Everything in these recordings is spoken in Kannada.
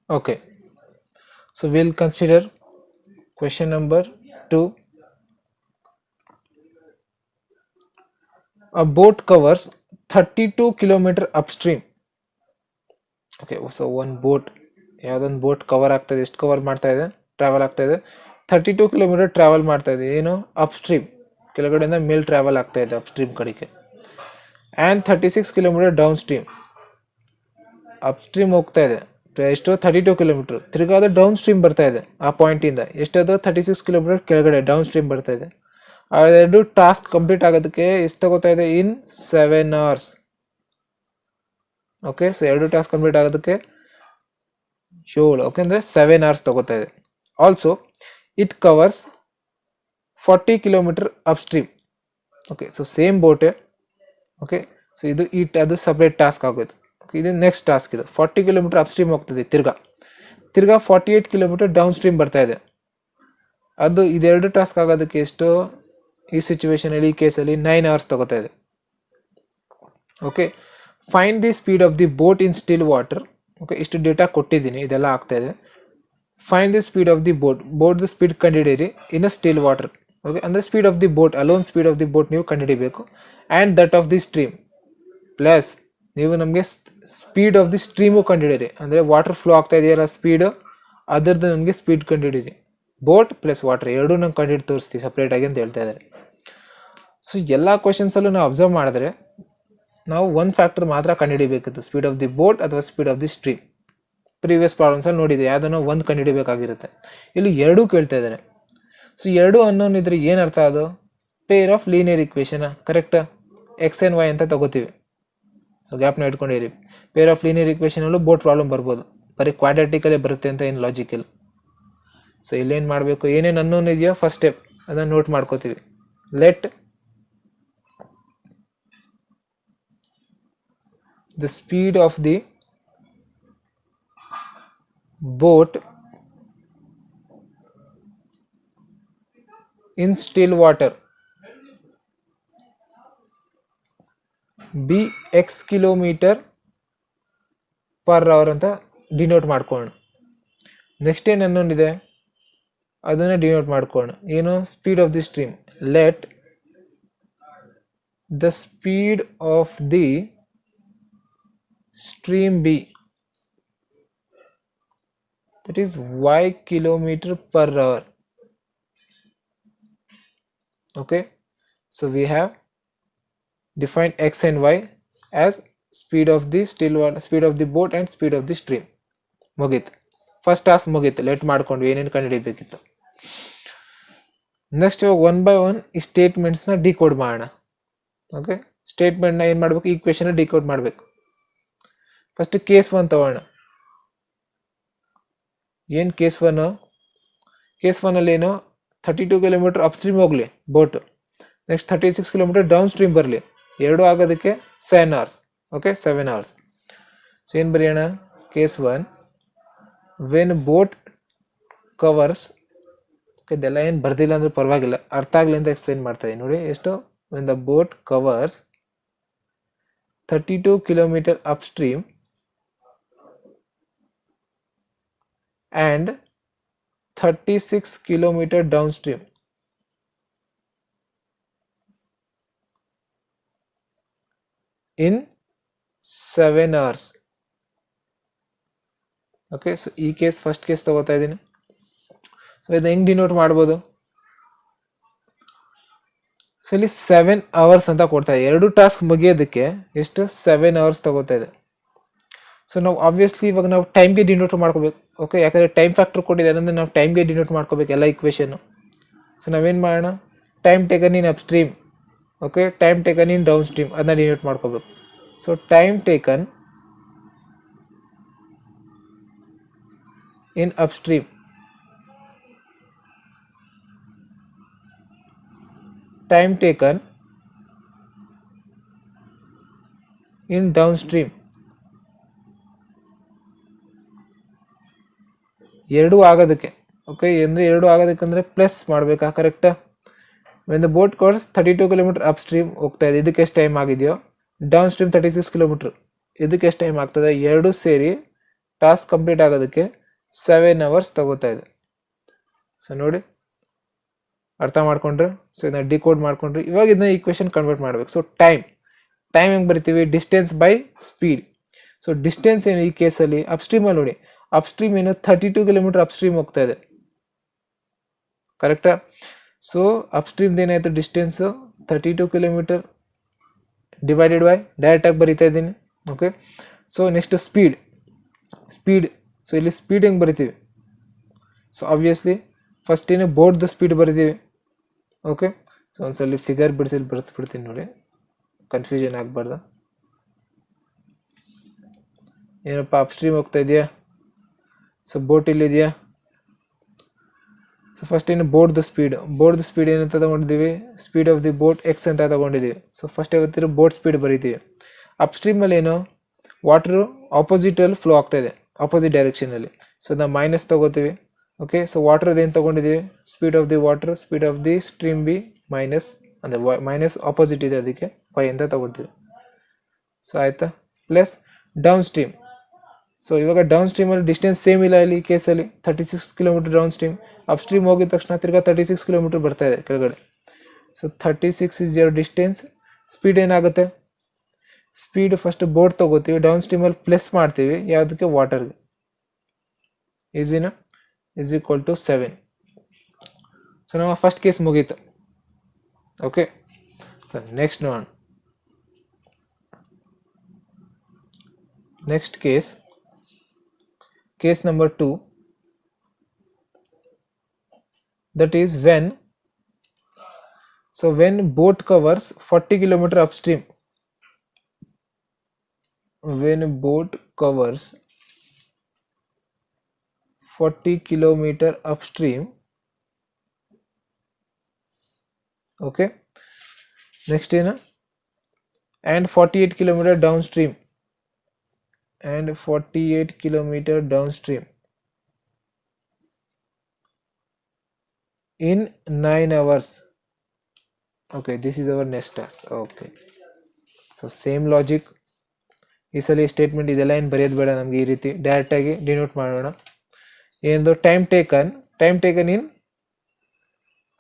Okay, so we'll consider question number 2. A boat covers 32 kilometer upstream. Okay, so one boat, ಯಾವ್ದೊಂದು ಬೋಟ್ ಕವರ್ ಆಗ್ತಾ ಇದೆ, ಎಷ್ಟು ಕವರ್ ಮಾಡ್ತಾ ಇದೆ, ಟ್ರಾವೆಲ್ ಆಗ್ತಾ ಇದೆ, 32 ಕಿಲೋಮೀಟರ್ ಟ್ರಾವೆಲ್ ಮಾಡ್ತಾ ಇದೆ, ಏನು ಅಪ್ಸ್ಟ್ರೀಮ್, ಕೆಳಗಡೆಯಿಂದ ಮೇಲ್ ಟ್ರಾವೆಲ್ ಆಗ್ತಾ ಇದೆ ಅಪ್ಸ್ಟ್ರೀಮ್ ಕಡೆಗೆ. And 36 kilometre down stream, upstream ಹೋಗ್ತಾ ಇದೆ ಎಷ್ಟು 32 ಕಿಲೋಮೀಟರ್, ತಿರ್ಗಾ ಅದು ಡೌನ್ ಸ್ಟ್ರೀಮ್ ಬರ್ತಾ ಇದೆ ಆ ಪಾಯಿಂಟಿಂದ, ಎಷ್ಟದು 36 ಕಿಲೋಮೀಟರ್ ಕೆಳಗಡೆ ಡೌನ್ ಸ್ಟ್ರೀಮ್ ಬರ್ತಾ ಇದೆ. ಅದೆರಡು ಟಾಸ್ಕ್ ಕಂಪ್ಲೀಟ್ ಆಗೋದಕ್ಕೆ ಎಷ್ಟು ತಗೋತಾ ಇದೆ, ಇನ್ 7 hours. ಓಕೆ, ಸೊ ಎರಡು ಟಾಸ್ಕ್ ಕಂಪ್ಲೀಟ್ ಆಗೋದಕ್ಕೆ 7, ಓಕೆ ಅಂದರೆ 7 hours ತಗೋತಾ ಇದೆ. Also it covers 40 kilometre upstream. Okay, so same ಬೋಟೆ. ಓಕೆ, ಸೊ ಇದು ಅದು ಸಪ್ರೇಟ್ ಟಾಸ್ಕ್ ಆಗೋದು. ಇದು ನೆಕ್ಸ್ಟ್ ಟಾಸ್ಕ್, ಇದು 40 ಕಿಲೋಮೀಟರ್ ಅಪ್ಸ್ಟ್ರೀಮ್ ಹೋಗ್ತದೆ, ತಿರ್ಗಾ 48 ಕಿಲೋಮೀಟರ್ ಡೌನ್ ಸ್ಟ್ರೀಮ್ ಬರ್ತಾ ಇದೆ. ಅದು ಇದೆರಡು ಟಾಸ್ಕ್ ಆಗೋದಕ್ಕೆ ಎಷ್ಟು, ಈ ಸಿಚುವೇಶನಲ್ಲಿ, ಈ ಕೇಸಲ್ಲಿ 9 hours ತಗೋತಾ ಇದೆ. Okay, find the speed of the boat in still water. Okay, ಇಷ್ಟು ಡೇಟಾ ಕೊಟ್ಟಿದ್ದೀನಿ, ಇದೆಲ್ಲ ಆಗ್ತಾ ಇದೆ. Find the speed of the ಬೋಟ್ದು ಸ್ಪೀಡ್ ಕಂಡುಹಿಡಿಯಿರಿ in a still water. Okay, ಅಂದರೆ speed of the boat, alone speed of the boat ನೀವು ಕಂಡುಹಿಡಿಬೇಕು. And that of the stream plus ನೀವು ನಮಗೆ ಸ್ಪೀಡ್ ಆಫ್ ದಿ ಸ್ಟ್ರೀಮು ಕಂಡುಹಿಡಿಯಿರಿ, ಅಂದರೆ ವಾಟರ್ ಫ್ಲೋ ಆಗ್ತಾ ಇದೆಯಲ್ಲ ಸ್ಪೀಡು, ಅದರದ್ದು ನಮಗೆ ಸ್ಪೀಡ್ ಕಂಡುಹಿಡಿಯಿರಿ. ಬೋಟ್ ಪ್ಲಸ್ ವಾಟರ್ ಎರಡೂ ನಂಗೆ ಕಂಡುಹಿಡಿದು ತೋರಿಸ್ತೀವಿ ಸಪ್ರೇಟಾಗಿ ಅಂತ ಹೇಳ್ತಾ ಇದ್ದಾರೆ. ಸೊ ಎಲ್ಲ ಕ್ವಶನ್ಸಲ್ಲೂ ನಾವು ಅಬ್ಸರ್ವ್ ಮಾಡಿದ್ರೆ ನಾವು ಒಂದು ಫ್ಯಾಕ್ಟರ್ ಮಾತ್ರ ಕಂಡುಹಿಡಿಬೇಕಿತ್ತು, ಸ್ಪೀಡ್ ಆಫ್ ದಿ ಬೋಟ್ ಅಥವಾ speed of the stream. Previous ಪ್ರಾಬ್ಲಮ್ಸಲ್ಲಿ ನೋಡಿದೆ, ಯಾವುದನ್ನೋ ಒಂದು ಕಂಡುಹಿಡಿಬೇಕಾಗಿರುತ್ತೆ. ಇಲ್ಲಿ ಎರಡೂ ಕೇಳ್ತಾ ಇದ್ದಾರೆ. ಸೊ ಎರಡು ಅನ್ನೋನ್ ಇದ್ರೆ ಏನರ್ಥ, ಅದು pair of linear equation, correct, X and Y ಅಂತ ತಗೋತೀವಿ. ಸೊ ಗ್ಯಾಪ್ನ ಇಟ್ಕೊಂಡಿರಿ. ಪೇರ್ ಆಫ್ ಲೀನಿಯರ್ ಇಕ್ವೇಷನಲ್ಲೂ ಬೋಟ್ ಪ್ರಾಬ್ಲಮ್ ಬರ್ಬೋದು, ಬರೀ ಕ್ವಾಡ್ರಾಟಿಕಲ್ಲೇ ಬರುತ್ತೆ ಅಂತ ಏನು ಲಾಜಿಕಲ್. ಸೊ ಇಲ್ಲೇನು ಮಾಡಬೇಕು, ಏನೇನು ಅನ್ನೋನ್ ಇದೆಯೋ ಫಸ್ಟ್ ಸ್ಟೆಪ್ ಅದನ್ನು ನೋಟ್ ಮಾಡ್ಕೋತೀವಿ. Let the speed of the boat in still water be x kilometer per hour ಅಂತ ಡಿನೋಟ್ ಮಾಡ್ಕೊಳ್ಳೋಣ. ನೆಕ್ಸ್ಟ್ ಏನು ಅನ್ನೋದಿದೆ ಅದನ್ನು ಡಿನೋಟ್ ಮಾಡ್ಕೊಳ್ಳೋಣ. ಏನು, speed of the stream. Let the speed of the stream B, that is y kilometer per hour. Okay, so we have defined x and y as speed of the still water, speed of the boat and speed of the stream. ಮುಗೀತು, ಫಸ್ಟ್ ಟಾಸ್ಕ್ ಮುಗೀತು. ಲೆಟ್ ಮಾಡ್ಕೊಂಡು ಏನೇನು ಕಂಡುಹಿಡಿಬೇಕಿತ್ತು. ನೆಕ್ಸ್ಟ್ ಇವಾಗ 1 by 1 ಈ ಸ್ಟೇಟ್ಮೆಂಟ್ಸ್ನ ಡಿಕೋಡ್ ಮಾಡೋಣ. ಓಕೆ, ಸ್ಟೇಟ್ಮೆಂಟ್ನ ಏನು ಮಾಡಬೇಕು, ಈಕ್ವೇಷನ್ ಡಿಕೋಡ್ ಮಾಡಬೇಕು. ಫಸ್ಟ್ ಕೇಸ್ 1 ತಗೋಣ. ಏನು ಕೇಸ್ 1? ಕೇಸ್ 1ಅಲ್ಲಿ ಏನು, 32 ಕಿಲೋಮೀಟರ್ ಅಪ್ಸ್ಟ್ರೀಮ್ ಹೋಗಲಿ boat, next 36 kilometre down stream ಬರಲಿ, ಎರಡು ಆಗೋದಕ್ಕೆ 7 hours. Okay, 7 hours. ಸೊ ಏನು ಬರೆಯೋಣ, case 1 when boat covers. Okay, ಇದೆಲ್ಲ ಏನು ಬರ್ದಿಲ್ಲ ಅಂದ್ರೆ ಪರವಾಗಿಲ್ಲ, ಅರ್ಥ ಆಗಲಿ ಅಂತ ಎಕ್ಸ್ಪ್ಲೇನ್ ಮಾಡ್ತಾ ಇದ್ದೀನಿ ನೋಡಿ. ಎಷ್ಟು, when the boat covers 32 kilometre upstream and 36 kilometer downstream in 7 hours. Okay, so ಈ ಕೇಸ್ ಫಸ್ಟ್ ಕೇಸ್ ತಗೋತಾ ಇದ್ದೀನಿ. ಸೊ ಇದು ಹೆಂಗೆ ಡಿನೋಟ್ ಮಾಡ್ಬೋದು, ಸೊ ಇಲ್ಲಿ 7 hours ಅಂತ ಕೊಡ್ತಾ ಇದೆ. ಎರಡು ಟಾಸ್ಕ್ ಮುಗಿಯೋದಕ್ಕೆ ಎಷ್ಟು, 7 hours ತಗೋತಾ ಇದೆ. ಸೊ ನಾವು ಆಬ್ವಿಯಸ್ಲಿ ಇವಾಗ ನಾವು ಟೈಮ್ಗೆ ಡಿನೋಟ್ ಮಾಡ್ಕೋಬೇಕು. ಓಕೆ, ಯಾಕಂದರೆ ಟೈಮ್ ಫ್ಯಾಕ್ಟರ್ ಕೊಟ್ಟಿದ್ದಾರೆ ಅಂದರೆ ನಾವು ಟೈಮ್ಗೆ ಡಿನೋಟ್ ಮಾಡ್ಕೋಬೇಕು ಎಲ್ಲ ಇಕ್ವೇಷನ್ನು. ಸೊ ನಾವೇನು ಮಾಡೋಣ, time taken in upstream, okay, time taken in down stream ಅದನ್ನ ಡಿನೋಟ್ ಮಾಡ್ಕೋಬೇಕು. So time taken in upstream, time taken in down stream, ಎರಡು ಆಗೋದಕ್ಕೆ. ಓಕೆ, ಅಂದರೆ ಎರಡು ಆಗೋದಕ್ಕೆ ಅಂದರೆ ಪ್ಲಸ್ ಮಾಡಬೇಕಾ, ಕರೆಕ್ಟಾ. When the boat covers 32 kilometre up stream ಹೋಗ್ತಾ ಇದೆ, ಇದಕ್ಕೆ ಎಷ್ಟು ಟೈಮ್ ಆಗಿದೆಯೋ, ಡೌನ್ ಸ್ಟ್ರೀಮ್ 36 ಕಿಲೋಮೀಟರ್, ಇದಕ್ಕೆ ಎಷ್ಟು ಟೈಮ್ ಆಗ್ತದೆ, ಎರಡು ಸೇರಿ ಟಾಸ್ಕ್ ಕಂಪ್ಲೀಟ್ ಆಗೋದಕ್ಕೆ 7 hours ತಗೋತಾ ಇದೆ. ಸೊ ನೋಡಿ, ಅರ್ಥ ಮಾಡ್ಕೊಂಡ್ರೆ, ಸೊ ಇದನ್ನ ಡಿಕೋಡ್ ಮಾಡ್ಕೊಂಡ್ರೆ ಇವಾಗ ಇದನ್ನ ಈಕ್ವೇಶನ್ ಕನ್ವರ್ಟ್ ಮಾಡ್ಬೇಕು. ಸೊ ಟೈಮ್ ಹೆಂಗೆ ಬರಿತೀವಿ, distance by speed. So distance ಏನು ಈ ಕೇಸಲ್ಲಿ ಅಪ್ಸ್ಟ್ರೀಮಲ್ಲಿ ನೋಡಿ, ಅಪ್ಸ್ಟ್ರೀಮ್ ಏನು 32 ಕಿಲೋಮೀಟರ್ ಅಪ್ಸ್ಟ್ರೀಮ್ ಹೋಗ್ತಾ ಇದೆ, ಕರೆಕ್ಟಾ? ಸೊ ಅಪ್ಸ್ಟ್ರೀಮ್ ಏನಾಯ್ತು distance 32 kilometre divided by, direct ಆಗಿ ಬರಿತಾ ಇದ್ದೀನಿ. Okay, so next speed. So ಇಲ್ಲಿ ಸ್ಪೀಡ್ ಹೆಂಗೆ ಬರಿತೀವಿ, ಸೊ ಆಬ್ವಿಯಸ್ಲಿ ಫಸ್ಟ್ ಏನು ಬೋರ್ಡ್ದು ಸ್ಪೀಡ್ ಬರಿತೀವಿ. ಓಕೆ, ಸೊ ಒಂದ್ಸಲಿ ಫಿಗರ್ ಬಿಡಿಸಿ ಬಿಡ್ತೀನಿ ನೋಡಿ, ಕನ್ಫ್ಯೂಷನ್ ಆಗಬಾರ್ದು. ಏನಪ್ಪ ಅಪ್ಸ್ಟ್ರೀಮ್ ಹೋಗ್ತಾ ಇದೆಯಾ, ಸೊ ಬೋಟ್ ಇಲ್ಲಿದೆಯಾ. ಸೊ ಫಸ್ಟ್ ಏನು ಬೋರ್ಡ್ದು ಸ್ಪೀಡ್ ಏನಂತ ತಗೊಂಡಿದ್ದೀವಿ, speed of the boat X ಅಂತ ತಗೊಂಡಿದ್ದೀವಿ. ಸೊ ಫಸ್ಟ್ ಯಾವತ್ತಿರೋ ಬೋಟ್ ಸ್ಪೀಡ್ ಬರೀತೀವಿ. ಅಪ್ಸ್ಟ್ರೀಮಲ್ಲಿ ಏನು ವಾಟ್ರು ಆಪೋಸಿಟಲ್ಲಿ ಫ್ಲೋ ಆಗ್ತಾ ಇದೆ, ಆಪೋಸಿಟ್ ಡೈರೆಕ್ಷನಲ್ಲಿ. ಸೊ ನಾವು ಮೈನಸ್ ತಗೋತೀವಿ. ಓಕೆ, ಸೊ ವಾಟರ್ದು ಏನು ತೊಗೊಂಡಿದ್ದೀವಿ, speed of the water, speed of the stream be minus, ಅಂದರೆ ಮೈನಸ್ ಆಪೋಸಿಟ್ ಇದೆ ಅದಕ್ಕೆ ವೈ ಅಂತ ತಗೊಳ್ತೀವಿ. ಸೊ ಆಯಿತಾ, ಪ್ಲಸ್ ಡೌನ್ ಸ್ಟ್ರೀಮ್. ಸೊ ಇವಾಗ ಡೌನ್ ಸ್ಟ್ರೀಮಲ್ಲಿ ಡಿಸ್ಟೆನ್ಸ್ ಸೇಮ್ ಇಲ್ಲ ಇಲ್ಲಿ ಕೇಸಲ್ಲಿ 36 kilometre down stream. Up stream ಹೋಗಿದ ತಕ್ಷಣ ತಿರ್ಗಾ 36 ಕಿಲೋಮೀಟರ್ ಬರ್ತಾ ಇದೆ ಕೆಳಗಡೆ. So 36 is your distance. Speed ಏನಾಗುತ್ತೆ, ಸ್ಪೀಡ್ ಫಸ್ಟ್ ಬೋಟ್ ತೊಗೋತೀವಿ, ಡೌನ್ ಸ್ಟ್ರೀಮಲ್ಲಿ ಪ್ಲಸ್ ಮಾಡ್ತೀವಿ ಯಾವುದಕ್ಕೆ, ವಾಟರ್ಗೆ. ಈಸಿನಾ, ಇಸ್ ಈಕ್ವಲ್ ಟು 7. ಸೊ ನಮ್ಮ ಫಸ್ಟ್ ಕೇಸ್ ಮುಗೀತು. ಓಕೆ, ಸೊ ನೆಕ್ಸ್ಟ್ ನೋಡೋಣ. Next case number 2, that is when boat covers 40 kilometer upstream. When boat covers 40 kilometer upstream. Okay, next ಏನು, and 48 kilometer downstream. And 48 kilometer downstream in 9 hours. Okay, this is our next task. Okay, so same logic. ಈ ಸಲ ಸ್ಟೇಟ್ಮೆಂಟ್ ಇದೆಲ್ಲ ಏನು ಬರೆಯೋದು ಬೇಡ ನಮಗೆ, ಈ ರೀತಿ ಡೈರೆಕ್ಟ್ ಆಗಿ ಡಿನೋಟ್ ಮಾಡೋಣ. ಏನದು, time taken in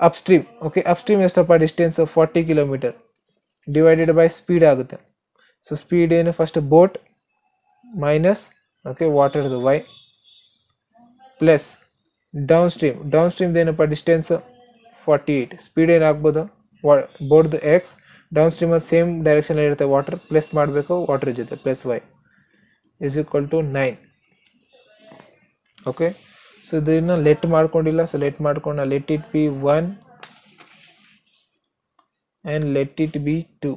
upstream. Okay, upstream ಎಷ್ಟಪ್ಪ distance 40 kilometre divided by speed ಆಗುತ್ತೆ. ಸೊ ಸ್ಪೀಡ್ ಏನು, ಫಸ್ಟ್ ಬೋಟ್ ಮೈನಸ್, ಓಕೆ, ವಾಟರ್ದು ವೈ, ಪ್ಲಸ್ ಡೌನ್ ಸ್ಟ್ರೀಮ್ ಏನಪ್ಪ ಡಿಸ್ಟೆನ್ಸ್ 48. ಸ್ಪೀಡ್ ಏನಾಗ್ಬೋದು, ಬೋರ್ಡ್ದು ಎಕ್ಸ್, ಡೌನ್ ಸ್ಟ್ರೀಮಲ್ಲಿ ಸೇಮ್ ಡೈರೆಕ್ಷನ್ ಇರುತ್ತೆ ವಾಟರ್, ಪ್ಲಸ್ ಮಾಡಬೇಕು ವಾಟರ್ ಜೊತೆ, plus Y is equal to 9. Okay, so ಇದನ್ನು ಲೆಟ್ ಮಾಡ್ಕೊಂಡಿಲ್ಲ. ಸೊ ಲೆಟ್ ಮಾಡ್ಕೊಂಡು let it be 1 and let it be 2.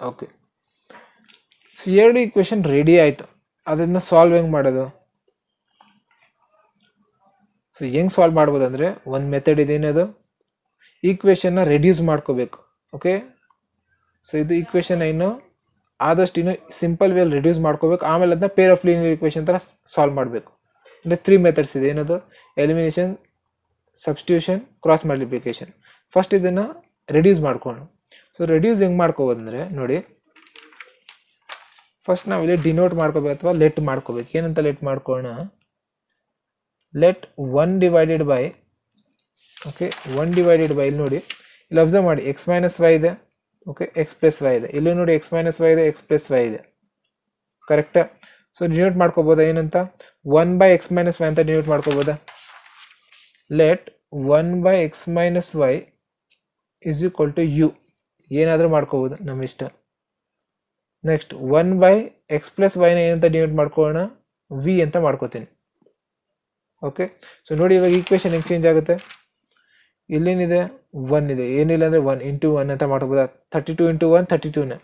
Okay, ಎರಡು ಈಕ್ವೇಶನ್ ರೆಡಿ ಆಯಿತು. ಅದನ್ನು ಸಾಲ್ವ್ ಹೆಂಗೆ ಮಾಡೋದು, ಸೊ ಹೆಂಗೆ ಸಾಲ್ವ್ ಮಾಡ್ಬೋದು ಅಂದರೆ ಒಂದು ಮೆಥಡ್ ಇದೆ, ಏನದು, ಈಕ್ವೇಶನ್ನ ರೆಡ್ಯೂಸ್ ಮಾಡ್ಕೋಬೇಕು. ಓಕೆ, ಸೊ ಇದು ಈಕ್ವೇಶನ್ ಇನ್ನು ಆದಷ್ಟು ಇನ್ನು ಸಿಂಪಲ್ ವೇಲಿ ರೆಡ್ಯೂಸ್ ಮಾಡ್ಕೋಬೇಕು. ಆಮೇಲೆ ಅದನ್ನ ಪೇರ್ ಆಫ್ ಲೀನಿಯರ್ ಈಕ್ವೇಶನ್ ಥರ ಸಾಲ್ವ್ ಮಾಡಬೇಕು. ಅಂದರೆ 3 ಮೆಥಡ್ಸ್ ಇದೆ, ಏನದು, elimination, substitution, cross multiplication. First ಇದನ್ನು ರೆಡ್ಯೂಸ್ ಮಾಡ್ಕೊಂಡು, ಸೊ ರೆಡ್ಯೂಸ್ ಹೆಂಗೆ ಮಾಡ್ಕೋಬೋದು ಅಂದರೆ ನೋಡಿ, ಫಸ್ಟ್ ನಾವು ಇಲ್ಲಿ ಡಿನೋಟ್ ಮಾಡ್ಕೋಬೇಕು ಅಥವಾ ಲೆಟ್ ಮಾಡ್ಕೋಬೇಕು. ಏನಂತ ಲೆಟ್ ಮಾಡ್ಕೊಳ್ಳೋಣ, let 1 divided by, okay, 1 divided by, ಇಲ್ಲಿ ನೋಡಿ, ಇಲ್ಲಿ ಅಬ್ಸರ್ವ್ ಮಾಡಿ ಎಕ್ಸ್ ಮೈನಸ್ ವೈ ಇದೆ. ಓಕೆ, ಎಕ್ಸ್ ಪ್ಲಸ್ ವೈ ಇದೆ. ಇಲ್ಲಿ ನೋಡಿ ಎಕ್ಸ್ ಮೈನಸ್ ವೈ ಇದೆ, ಎಕ್ಸ್ ಪ್ಲಸ್ ವೈ ಇದೆ, ಕರೆಕ್ಟಾ? ಸೊ ಡಿನೋಟ್ ಮಾಡ್ಕೋಬೋದಾ ಏನಂತ, 1 ಬೈ ಎಕ್ಸ್ ಮೈನಸ್ ವೈ ಅಂತ ಡಿನೋಟ್ ಮಾಡ್ಕೋಬೋದಾ. Let 1 by X minus Y is equal to U, ಏನಾದರೂ ಮಾಡ್ಕೋಬೋದು ನಮ್ಮ ಇಷ್ಟ. ನೆಕ್ಸ್ಟ್ 1 ಬೈ ಎಕ್ಸ್ ಪ್ಲಸ್ ವೈನ ಏನಂತ ಡಿನೋಟ್ ಮಾಡ್ಕೊಳ್ಳೋಣ, ವಿ ಅಂತ ಮಾಡ್ಕೋತೀನಿ. ಓಕೆ, ಸೊ ನೋಡಿ ಇವಾಗ ಈಕ್ವೇಶನ್ ಹೆಂಗೆ ಚೇಂಜ್ ಆಗುತ್ತೆ, ಇಲ್ಲೇನಿದೆ 1 ಇದೆ, ಏನಿಲ್ಲ ಅಂದರೆ 1 ಇಂಟು 1 ಅಂತ ಮಾಡ್ಕೋಬೋದಾ, 32 ಇಂಟು 1 32ನೇ.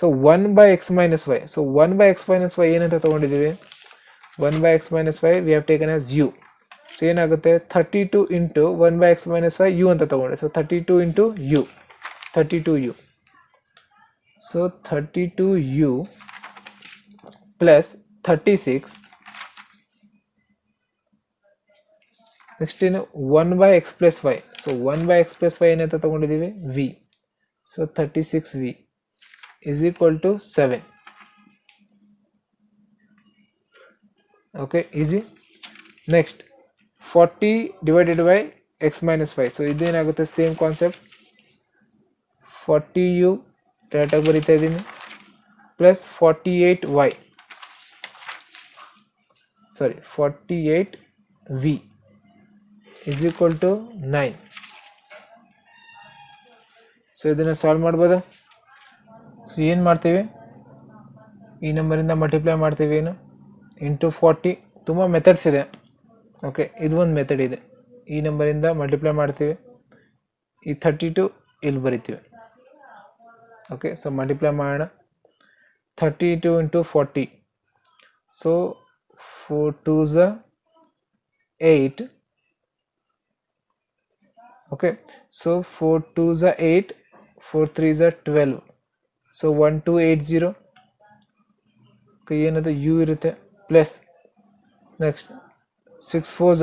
So 1 by X minus Y, so 1 by X minus Y ಏನಂತ ತೊಗೊಂಡಿದ್ದೀವಿ, 1 by X minus Y we have taken as U. So ಏನಾಗುತ್ತೆ, 32 into 1 by X minus Y U ಅಂತ ತೊಗೊಂಡೆ. So 32 into U, 32u. So 32u plus 36. Next in 1 by x plus y. So 1 by x plus y ಏನಂತ ತಗೊಂಡಿದ್ದೀವಿ, v. So 36v is equal to 7. Okay, easy. Next 40 divided by x minus 5. So ಇದೇನಾಗುತ್ತೆ ಸೇಮ್ ಕಾನ್ಸೆಪ್ಟ್ 40u ಡೈರೆಕ್ಟಾಗಿ ಬರಿತಾ ಇದ್ದೀನಿ plus 48y sorry 48v is equal to 9. So ಇದನ್ನು ಸಾಲ್ವ್ ಮಾಡ್ಬೋದಾ? ಸೊ ಏನು ಮಾಡ್ತೀವಿ, ಈ ನಂಬರಿಂದ ಮಲ್ಟಿಪ್ಲೈ ಮಾಡ್ತೀವಿ ಏನು ಇಂಟು 40. ತುಂಬ ಮೆಥಡ್ಸ್ ಇದೆ. ಓಕೆ, ಇದು ಒಂದು ಮೆಥಡ್ ಇದೆ. ಈ ನಂಬರಿಂದ ಮಲ್ಟಿಪ್ಲೈ ಮಾಡ್ತೀವಿ, ಈ 32 ಇಲ್ಲಿ ಬರಿತೀವಿ. ಓಕೆ, ಸೊ ಮಲ್ಟಿಪ್ಲೈ ಮಾಡೋಣ. 32 into 40. So 4 2s 8. Okay, so 4 2s 8, 4 3s 12. So 1280. Okay, ಏನದು ಯು ಇರುತ್ತೆ plus next 6 4s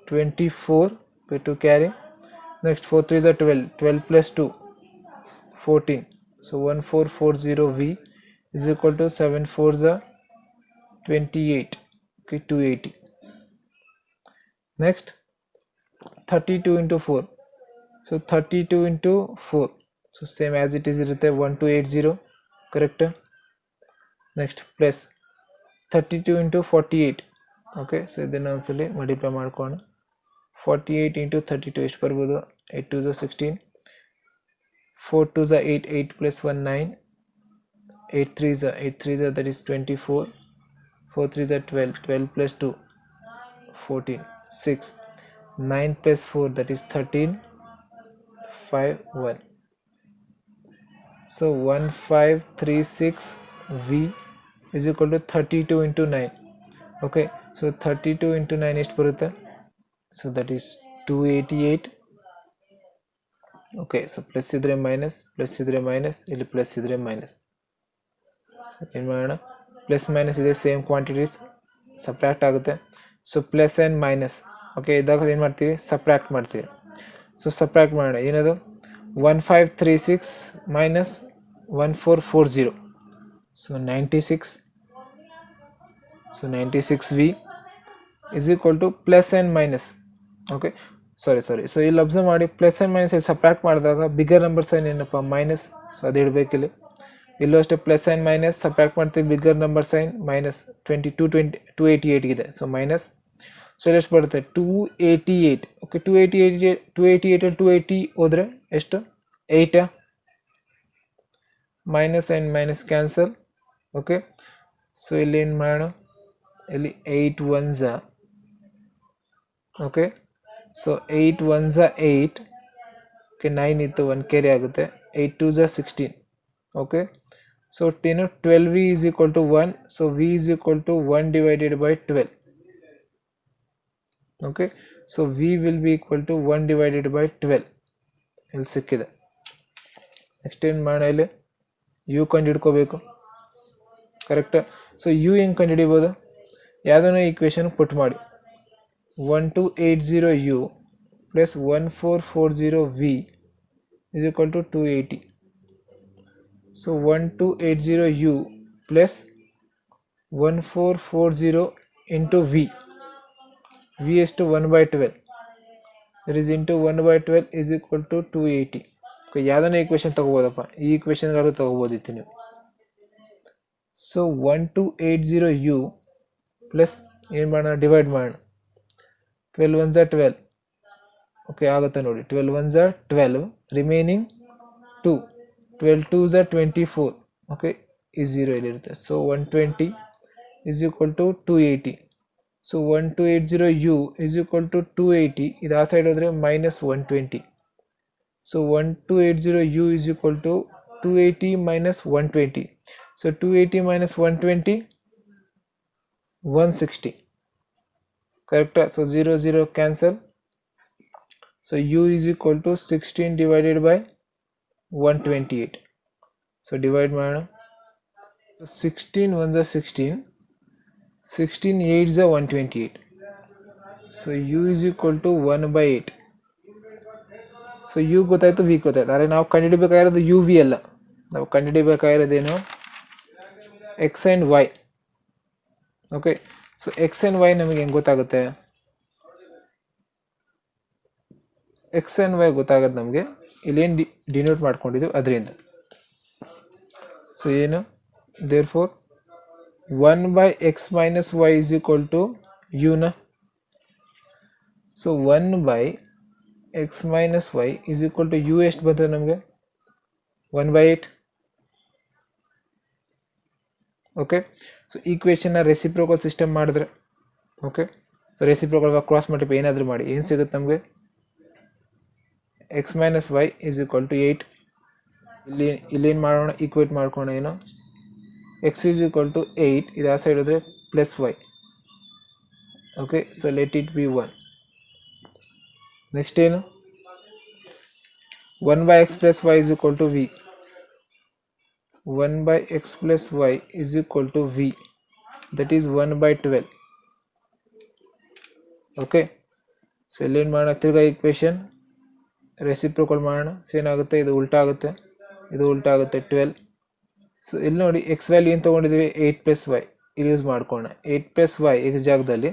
24 to carry. Next 4 3s 12, 12 plus 2 14. So 1440v is equal to 7 4s 28. Okay, 280. Next 32 into 4. So 32 into 4. So same as it is irutte 1280. Correct. Next plus 32 into 48. Okay, so ಇದನ್ನು ಒಂದ್ಸಲಿ ಮಲ್ಟಿಪ್ಲೈ ಮಾಡ್ಕೊಂಡು 48 into 32 ಎಷ್ಟು ಬರ್ಬೋದು? 8 2s 16, 4 2s 8, 8 plus 1 9, 8 3s that is 24, 4 3s 12, 12 plus 2 14, 6, 9 plus 4 that is 13, 5 1. So 1536v is equal to 32 into 9. Okay, so 32 into 9 ಎಷ್ಟು ಬರುತ್ತೆ? So that is 288. Okay, so plus idre minus, plus idre minus, ಇಲ್ಲಿ plus idre minus. ಏನು ಮಾಡೋಣ, ಪ್ಲಸ್ ಮೈನಸ್ ಇದೆ ಸೇಮ್ ಕ್ವಾಂಟಿಟೀಸ್ ಸಬ್ಟ್ರಾಕ್ಟ್ ಆಗುತ್ತೆ. So plus and minus. Okay, ಇದ್ದಾಗ ಏನು ಮಾಡ್ತೀವಿ, ಸಬ್ಟ್ರಾಕ್ಟ್ ಮಾಡ್ತೀವಿ. ಸೊ ಸಬ್ಟ್ರಾಕ್ಟ್ ಮಾಡೋಣ. ಏನದು 1536 minus 1440. So 96. So 96v is equal to plus and minus. Okay, sorry. So ಇಲ್ಲಿ ಅಬ್ಸರ್ವ್ ಮಾಡಿ, ಪ್ಲಸ್ ಆ್ಯಂಡ್ ಮೈನಸ್ ಇಲ್ಲಿ ಸಬ್ಟ್ರಾಕ್ಟ್ ಮಾಡಿದಾಗ ಬಿಗ್ಗರ್ ನಂಬರ್ ಸೈನ್ ಏನಪ್ಪ ಮೈನಸ್. ಸೊ ಅದು ಇಡಬೇಕಿಲ್ಲಿ. ಇಲ್ಲೂ ಅಷ್ಟೇ ಪ್ಲಸ್ ಆ್ಯಂಡ್ ಮೈನಸ್ ಸಬ್ಟ್ರಾಕ್ಟ್ ಮಾಡ್ತೀವಿ, ಬಿಗ್ಗರ್ ನಂಬರ್ ಸೈನ್ ಮೈನಸ್ 288 ಇದೆ. So minus. ಸೊ ಇಲ್ಲಿ ಎಷ್ಟು ಬರುತ್ತೆ 288. ಓಕೆ, 288 280 ಹೋದರೆ ಎಷ್ಟು 8 minus and minus cancel. Okay, so ಇಲ್ಲಿ ಏನು ಮಾಡೋಣ, ಇಲ್ಲಿ 8 1s. Okay, so 8 1s 8. Okay, 9 ಇತ್ತು 1 ಕ್ಯಾರಿ ಆಗುತ್ತೆ. 8 2s 16. Okay, so 12v is equal to 1. So v is equal to 1 divided by 12. Okay, so v will be equal to 1 divided by 12. ಇಲ್ಲಿ ಸಿಕ್ಕಿದೆ. ನೆಕ್ಸ್ಟ್ ಏನು ಮಾಡೋಣ, ಇಲ್ಲಿ ಯು ಕಂಡು ಹಿಡ್ಕೋಬೇಕು. ಕರೆಕ್ಟ್. ಸೊ ಯು ಹೆಂಗೆ ಕಂಡು ಹಿಡಿಬೋದು, ಯಾವುದೋ ಈಕ್ವೇಶನ್ ಪುಟ್ ಮಾಡಿ. 1280u plus 1440v is equal to 280. So 1280u plus 1440 into v is to 1 by 12. That is into 1 by 12 is equal to 280. Okay, ಯಾವುದೋ ಈಕ್ವೇಶನ್ ತಗೋಬೋದಪ್ಪ, ಈ ಈಕ್ವೇಶನ್ಗಳು ತಗೋಬೋದಿತ್ತು ನೀವು. ಸೊ 1280u ಪ್ಲಸ್ ಏನು ಮಾಡೋಣ, ಡಿವೈಡ್ ಮಾಡೋಣ. 12 1s 12. ಓಕೆ, ಆಗುತ್ತೆ ನೋಡಿ. 12 1s 12, ರಿಮೈನಿಂಗ್ 2. 12 2s 24. ಓಕೆ, ಈ 0 ಇಲ್ಲಿರುತ್ತೆ. So 120 is equal to 280. So 1280u is equal to 280. ಇದು ಆ ಸೈಡ್ ಹೋದರೆ minus 120. So 1280u is equal to 280 minus 120. So 280 minus 120 160. Correct. So 0 0 cancel. So u is equal to 16 divided by 128. So divide ಮಾಡೋಣ. 16 1s 16, 16 8s 128. So u is equal to 1 by 8. So u ಗೊತ್ತಾಯ್ತು, ವಿ ಗೊತ್ತಾಯ್ತು. ಆದರೆ ನಾವು ಕಂಡುಹಿಡಿಬೇಕಾಗಿರೋದು ಯು ವಿ ಅಲ್ಲ, ನಾವು ಕಂಡುಹಿಡಿಬೇಕಾಗಿರೋದೇನು x and y. Okay, so x and y ನಮಗೆ ಹೆಂಗೆ ಗೊತ್ತಾಗುತ್ತೆ? ಎಕ್ಸ್ ಆ್ಯಂಡ್ ವೈ ಗೊತ್ತಾಗೋದು ನಮಗೆ ಇಲ್ಲೇನು ಡಿನೋಟ್ ಮಾಡ್ಕೊಂಡಿದ್ದೀವಿ ಅದರಿಂದ. ಸೊ ಏನು? Therefore 1/x minus y is equal to u na. So 1/x minus y is equal to u ಎಷ್ಟು ಬರ್ತದೆ ನಮಗೆ? 1/8. ಓಕೆ, ಸೊ ಈಕ್ವೇಷನ್ನ ರೆಸಿಪ್ರೋಕಲ್ ಸಿಸ್ಟಮ್ ಮಾಡಿದ್ರೆ, okay, so reciprocal cross multiply ಏನಾದರೂ ಮಾಡಿ ಏನು ಸಿಗುತ್ತೆ ನಮಗೆ? x minus y is equal to 8. ಇಲ್ಲೇನು ಮಾಡೋಣ? ಈಕ್ವೇಟ್ ಮಾಡ್ಕೋಣ. ಏನು? x is equal to 8, ಇದು ಆ ಸೈಡ್ ಹೋದರೆ plus y. Okay, so let it be 1. Next ಏನು? 1/x plus y is equal to v. 1/x plus y is equal to v, that is 1/12. Okay, so ಇಲ್ಲೇನು ಮಾಡೋಣ? ತಿರ್ಗಾ ಈಕ್ವೇಷನ್ ರೆಸಿಪ್ರೋಕಲ್ ಮಾಡೋಣ. ಸೊ ಏನಾಗುತ್ತೆ? ಇದು ಉಲ್ಟಾ ಆಗುತ್ತೆ, ಇದು ಉಲ್ಟಾ ಆಗುತ್ತೆ, 12. ಸೊ ಇಲ್ಲಿ ನೋಡಿ ಎಕ್ಸ್ ವ್ಯಾಲ್ಯೂ ಏನು ತೊಗೊಂಡಿದ್ದೀವಿ? 8 + y. ಇಲ್ಲಿ ಯೂಸ್ ಮಾಡ್ಕೋಣ. 8 + y ಎಕ್ಸ್ ಜಾಗದಲ್ಲಿ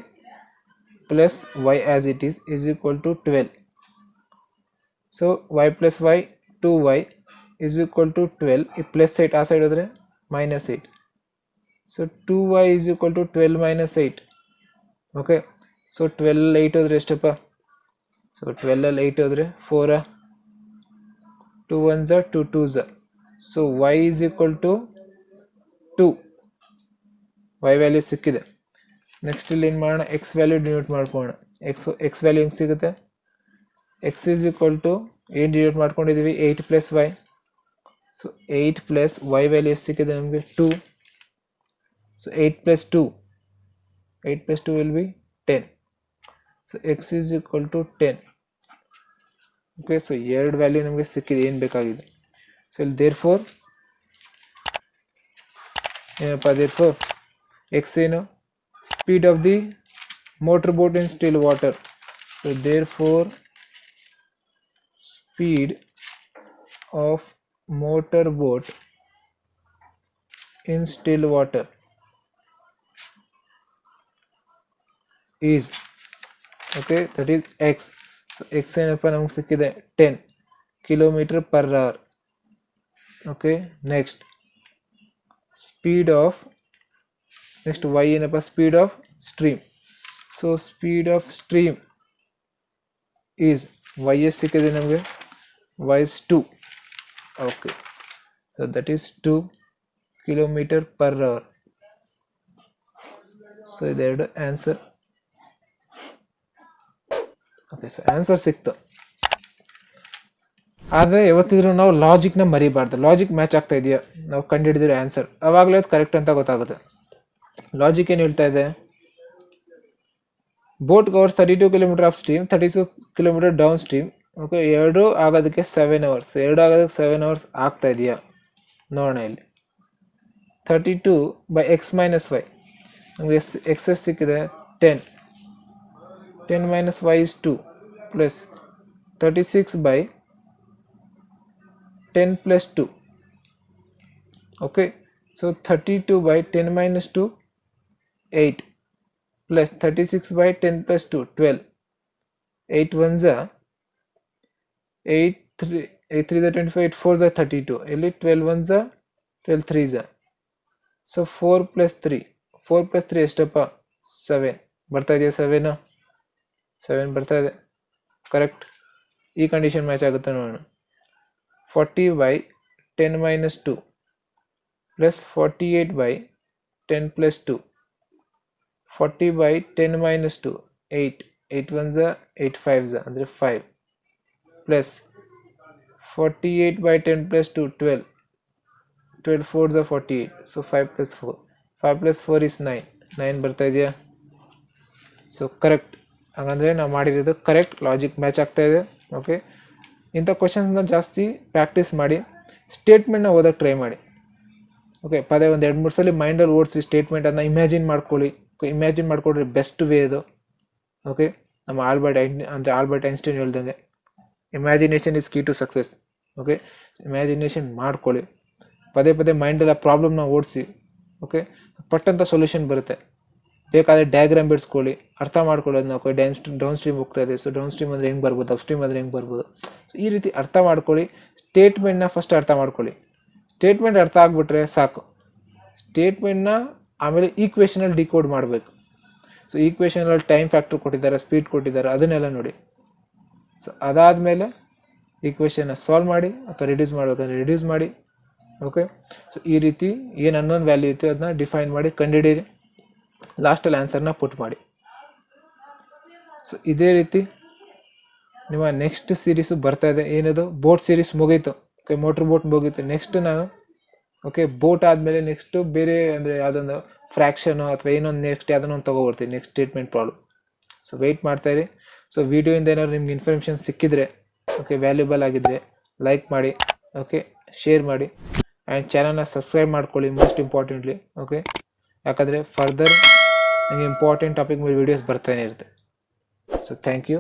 plus y as it is equal to 12. So y + y 2y is equal to 12. ಈ ಪ್ಲಸ್ 8 ಆ ಸೈಡ್ ಹೋದರೆ -8. So 2y is equal to 12 - 8. Okay, so 12 8 ಹೋದರೆ ಎಷ್ಟಪ್ಪ? ಸೊ 12 8 ಹೋದರೆ 4, 2 1s 2 2s. So y is equal to 2. y value ಸಿಕ್ಕಿದೆ. ನೆಕ್ಸ್ಟ್ ಇಲ್ಲಿ ಏನು ಮಾಡೋಣ? ಎಕ್ಸ್ ವ್ಯಾಲ್ಯೂ ಡಿನೋಟ್ ಮಾಡ್ಕೊಳ್ಳೋಣ. ಎಕ್ಸ್ ವ್ಯಾಲ್ಯೂ ಹೆಂಗೆ ಸಿಗುತ್ತೆ? x is equal to ಏನು ಡಿನೋಟ್ ಮಾಡ್ಕೊಂಡಿದ್ದೀವಿ? 8 + y. ಸೊ 8 + y ವ್ಯಾಲ್ಯೂ ಎಷ್ಟು ಸಿಕ್ಕಿದೆ ನಮಗೆ? 2. So 8 + 2, 8 + 2 will be 10. So x is equal to 10. Okay, so ಎರಡು ವ್ಯಾಲ್ಯೂ ನಮಗೆ ಸಿಕ್ಕಿದೆ, ಏನು ಬೇಕಾಗಿದೆ. ಸೊ ಇಲ್ಲಿ ದೇರ್ ಫೋರ್ ಏನಪ್ಪ? ದೇರ್ ಫೋರ್ ಎಕ್ಸ್ ಏನು? Speed of the motor boat in still water. So therefore speed of motor boat in still water is, okay, that is x. So x ಏನಪ್ಪ ನಮಗೆ ಸಿಕ್ಕಿದೆ? 10 km/h. Okay, next speed of, next y ಏನಪ್ಪ? Speed of stream. So speed of stream is y ಎಷ್ಟು ಸಿಕ್ಕಿದೆ ನಮಗೆ? y is 2. okay, so that is 2 km/h. So ಇದೆರಡು ಆನ್ಸರ್. ಓಕೆ, ಸೊ ಆನ್ಸರ್ ಸಿಕ್ತು. ಆದರೆ ಯಾವತ್ತಿದ್ರೂ ನಾವು ಲಾಜಿಕ್ನ ಮರಿಬಾರ್ದು. ಲಾಜಿಕ್ ಮ್ಯಾಚ್ ಆಗ್ತಾ ಇದೆಯಾ, ನಾವು ಕಂಡುಹಿಡಿದಿರೋ ಆನ್ಸರ್ ಅವಾಗಲೇ ಅದು ಕರೆಕ್ಟ್ ಅಂತ ಗೊತ್ತಾಗುತ್ತೆ. ಲಾಜಿಕ್ ಏನು ಹೇಳ್ತಾ ಇದೆ? Boat covers 32 km up stream, 36 km down stream. Okay, ಎರಡು ಆಗೋದಕ್ಕೆ 7 hours. ಎರಡು ಆಗೋದಕ್ಕೆ 7 hours ಆಗ್ತಾ ಇದೆಯಾ ನೋಡೋಣ. ಇಲ್ಲಿ 32/x - y ನಮಗೆ ಎಕ್ಸ್ ಸಿಕ್ಕಿದೆ 10. 10 - y is 2 plus 36/10 + 2. Okay, so 32/10 - 2 8 plus 36/10 + 2 12. 8 1s 8 3 8 3 25, 8 4s 32. ಇಲ್ಲಿ 12 1s 12 3s. ಸೊ 4 + 3, 4 + 3 ಎಷ್ಟಪ್ಪ? 7 ಬರ್ತಾ ಇದೆಯಾ? 7 ಬರ್ತಾ ಇದೆ, ಕರೆಕ್ಟ್. ಈ ಕಂಡೀಷನ್ ಮ್ಯಾಚ್ ಆಗುತ್ತೆ ನೋಡೋಣ. 40/10 - 2 ಪ್ಲಸ್ 48/10 + 2. 40/10 - 2 8, 8 1s 8 5s ಅಂದರೆ 5 ಪ್ಲಸ್ 48/10 + 2 12, 12 4s 48. So 5 + 4, 5 + 4 is 9. 9 ಬರ್ತಾ ಇದೆಯಾ? So correct. ಹಾಗಂದರೆ ನಾವು ಮಾಡಿರೋದು ಕರೆಕ್ಟ್, ಲಾಜಿಕ್ ಮ್ಯಾಚ್ ಆಗ್ತಾ ಇದೆ. ಓಕೆ, ಇಂಥ ಕ್ವಶನ್ಸ್ನ ಜಾಸ್ತಿ ಪ್ರಾಕ್ಟೀಸ್ ಮಾಡಿ, ಸ್ಟೇಟ್ಮೆಂಟ್ನ ಓದೋಕ್ಕೆ ಟ್ರೈ ಮಾಡಿ. ಓಕೆ, ಪದೇ ಒಂದು 2-3 ಸಲ ಮೈಂಡಲ್ಲಿ ಓಡಿಸಿ ಸ್ಟೇಟ್ಮೆಂಟನ್ನು ಇಮ್ಯಾಜಿನ್ ಮಾಡ್ಕೊಳ್ಳಿ. ಇಮ್ಯಾಜಿನ್ ಮಾಡ್ಕೊಳ್ರಿ ಬೆಸ್ಟ್ ವೇ ಇದು. ಓಕೆ, ನಮ್ಮ ಆಲ್ಬರ್ಟ್ ಐನ್ಸ್ಟೈನ್ ಹೇಳ್ದಂಗೆ imagination is key to success. Okay, imagination ಮಾಡ್ಕೊಳ್ಳಿ, ಪದೇ ಪದೇ ಮೈಂಡಲ್ಲಿ ಆ ಪ್ರಾಬ್ಲಮ್ನ ಓಡಿಸಿ. ಓಕೆ, ಪಟ್ಟಂಥ ಸೊಲ್ಯೂಷನ್ ಬರುತ್ತೆ. ಬೇಕಾದರೆ ಡಯಾಗ್ರಾಮ್ ಬಿಡಿಸ್ಕೊಳ್ಳಿ, ಅರ್ಥ ಮಾಡ್ಕೊಳ್ಳೋದು ನಾವು ಡೌನ್ ಸ್ಟ್ರೀಮ್ ಹೋಗ್ತಾ ಇದೆ, ಸೊ ಡೌನ್ ಸ್ಟ್ರೀಮ್ ಅಂದರೆ ಹೆಂಗೆ ಬರ್ಬೋದು, ಅಪ್ ಸ್ಟ್ರೀಮ್ ಅಂದರೆ ಹೆಂಗೆ ಬರ್ಬೋದು, ಸೊ ಈ ರೀತಿ ಅರ್ಥ ಮಾಡ್ಕೊಳ್ಳಿ. ಸ್ಟೇಟ್ಮೆಂಟ್ನ ಫಸ್ಟ್ ಅರ್ಥ ಮಾಡ್ಕೊಳ್ಳಿ. ಸ್ಟೇಟ್ಮೆಂಟ್ ಅರ್ಥ ಆಗಿಬಿಟ್ರೆ ಸಾಕು. ಸ್ಟೇಟ್ಮೆಂಟ್ನ ಆಮೇಲೆ ಈಕ್ವೇಷನಲ್ಲಿ ಡಿಕೋಡ್ ಮಾಡಬೇಕು. ಸೊ ಈಕ್ವೇಷನಲ್ಲಿ ಟೈಮ್ ಫ್ಯಾಕ್ಟರ್ ಕೊಟ್ಟಿದ್ದಾರೆ, ಸ್ಪೀಡ್ ಕೊಟ್ಟಿದ್ದಾರೆ, ಅದನ್ನೆಲ್ಲ ನೋಡಿ. ಸೊ ಅದಾದಮೇಲೆ ಈಕ್ವೇಷನ್ನ ಸಾಲ್ವ್ ಮಾಡಿ ಅಥವಾ ರಿಡ್ಯೂಸ್ ಮಾಡಬೇಕಂದ್ರೆ ರಿಡ್ಯೂಸ್ ಮಾಡಿ. ಓಕೆ, ಸೊ ಈ ರೀತಿ ಏನು ಅನ್ನೋನ್ ವ್ಯಾಲ್ಯೂ ಇತ್ತು ಅದನ್ನ ಡಿಫೈನ್ ಮಾಡಿ ಕಂಡುಹಿಡೀರಿ. ಲಾಸ್ಟಲ್ಲಿ ಆನ್ಸರ್ನ ಪುಟ್ ಮಾಡಿ. ಸೊ ಇದೇ ರೀತಿ ನಿಮ್ಮ ನೆಕ್ಸ್ಟ್ ಸೀರೀಸು ಬರ್ತಾ ಇದೆ. ಏನದು ಬೋಟ್ ಸೀರೀಸ್ ಮುಗೀತು. ಓಕೆ, ಮೋಟ್ರ್ ಬೋಟ್ ಮುಗೀತು. ನೆಕ್ಸ್ಟ್ ನಾನು ಓಕೆ ಬೋಟ್ ಆದಮೇಲೆ ನೆಕ್ಸ್ಟು ಬೇರೆ ಅಂದರೆ ಯಾವುದೊಂದು ಫ್ರ್ಯಾಕ್ಷನು ಅಥವಾ ಏನೊಂದು ನೆಕ್ಸ್ಟ್ ಯಾವುದನ್ನೊಂದು ತೊಗೊಬರ್ತೀನಿ, next statement problem. So wait ಮಾಡ್ತಾಯಿರಿ. ಸೊ ವಿಡಿಯೋಯಿಂದ ಏನಾದ್ರು ನಿಮ್ಗೆ ಇನ್ಫಾರ್ಮೇಷನ್ ಸಿಕ್ಕಿದ್ರೆ, ಓಕೆ ವ್ಯಾಲ್ಯೂಬಲ್ ಆಗಿದ್ದರೆ ಲೈಕ್ ಮಾಡಿ, ಓಕೆ ಶೇರ್ ಮಾಡಿ, ಆ್ಯಂಡ್ ಚಾನಲ್ನ ಸಬ್ಸ್ಕ್ರೈಬ್ ಮಾಡ್ಕೊಳ್ಳಿ ಮೋಸ್ಟ್ ಇಂಪಾರ್ಟೆಂಟ್ಲಿ. ಓಕೆ, ಯಾಕಂದರೆ ಫರ್ದರ್ ನಿಮಗೆ ಇಂಪಾರ್ಟೆಂಟ್ ಟಾಪಿಕ್ ಮೇಲೆ ವೀಡಿಯೋಸ್ ಬರ್ತಾನೆ ಇರುತ್ತೆ. So thank you.